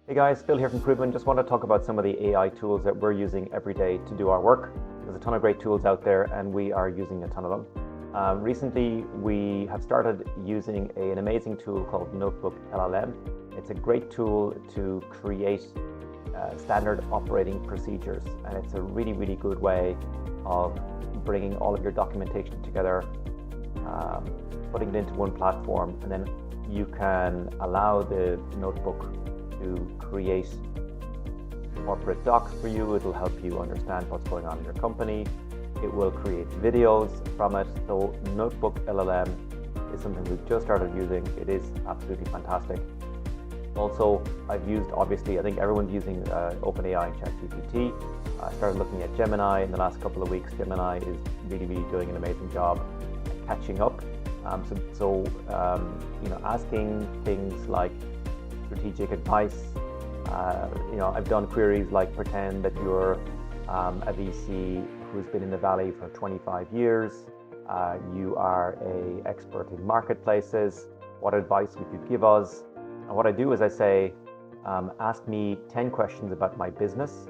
Hey guys, Phil here from Proven. Just want to talk about some of the AI tools that we're using every day to do our work. There's a ton of great tools out there and we are using a ton of them. Recently, we have started using an amazing tool called Notebook LLM. It's a great tool to create standard operating procedures, and it's a really good way of bringing all of your documentation together, putting it into one platform, and then you can allow the notebook to create corporate docs for you. It'll help you understand what's going on in your company. It will create videos from it. So Notebook LLM is something we've just started using. It is absolutely fantastic. Also, I've used, obviously, I think everyone's using OpenAI and ChatGPT. I started looking at Gemini in the last couple of weeks. Gemini is really doing an amazing job at catching up. Asking things like strategic advice. I've done queries like pretend that you're a VC who's been in the Valley for 25 years. You are an expert in marketplaces. What advice would you give us? And what I do is I say, ask me 10 questions about my business.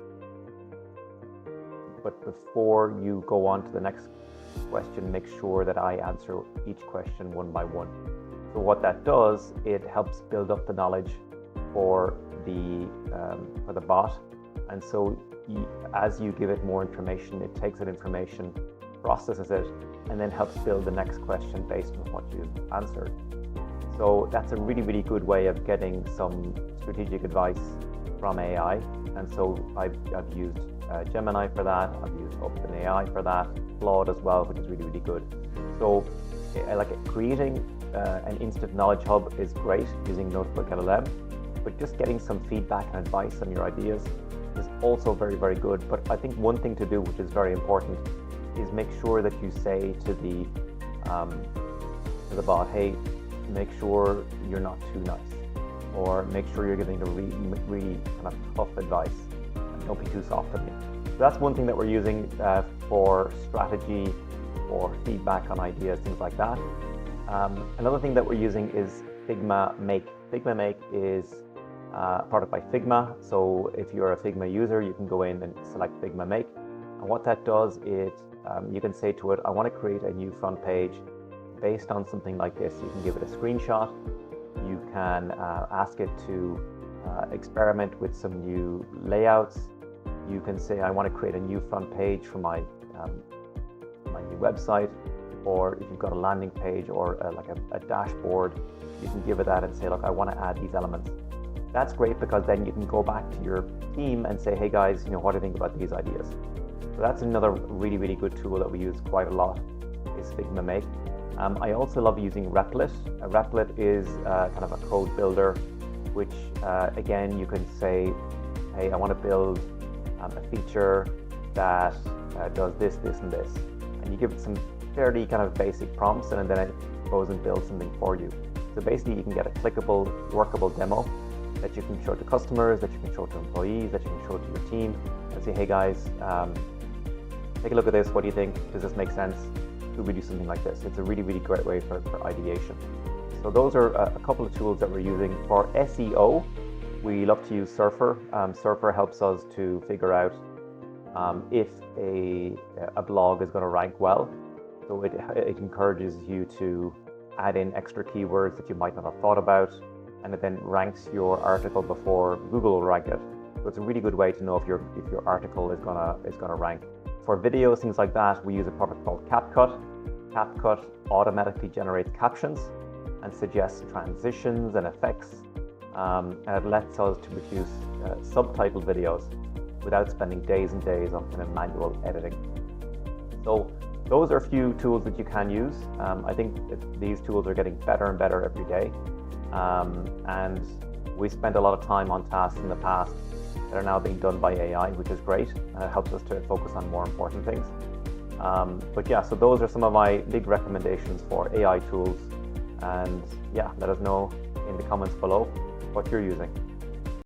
But before you go on to the next question, make sure that I answer each question one by one. So what that does, it helps build up the knowledge for the bot. And so as you give it more information, it takes that information, processes it, and then helps build the next question based on what you've answered. So that's a really good way of getting some strategic advice from AI. And so I've used Gemini for that. I've used OpenAI for that. Claude as well, which is really good. So creating an instant knowledge hub is great using Notebook LLM, but just getting some feedback and advice on your ideas is also very good. But I think one thing to do, which is very important, is make sure that you say to the bot, hey, make sure you're not too nice, or make sure you're giving the really kind of tough advice, and don't be too soft on me. So that's one thing that we're using for strategy, or feedback on ideas, things like that. Another thing that we're using is Figma Make. Figma Make is a product by Figma. So if you're a Figma user, you can go in and select Figma Make. And what that does is you can say to it, I want to create a new front page based on something like this. You can give it a screenshot. You can ask it to experiment with some new layouts. You can say, I want to create a new front page for my new website. Or if you've got a landing page or a dashboard, you can give it that and say, look, I want to add these elements. That's great, because then you can go back to your team and say, hey guys, what do you think about these ideas? So that's another really good tool that we use quite a lot, is Figma Make. I also love using Replit. Replit is kind of a code builder, which again, you can say, hey, I want to build a feature that does this, and this. And you give it some fairly kind of basic prompts, and then it goes and builds something for you. So basically, you can get a clickable, workable demo that you can show to customers, that you can show to employees, that you can show to your team, and say, hey guys, take a look at this. What do you think? Does this make sense? Could we do something like this? It's a really great way for ideation. So those are a couple of tools that we're using. For SEO, we love to use Surfer. Surfer helps us to figure out if a blog is going to rank well. So it encourages you to add in extra keywords that you might not have thought about, and it then ranks your article before Google will rank it. So it's a really good way to know if your article is gonna rank. For videos, things like that, we use a product called CapCut. CapCut automatically generates captions and suggests transitions and effects, and it lets us to produce subtitled videos without spending days and days on kind of manual editing. So those are a few tools that you can use. I think these tools are getting better and better every day. And we spent a lot of time on tasks in the past that are now being done by AI, which is great. It helps us to focus on more important things. But yeah, so those are some of my big recommendations for AI tools. And yeah, let us know in the comments below what you're using.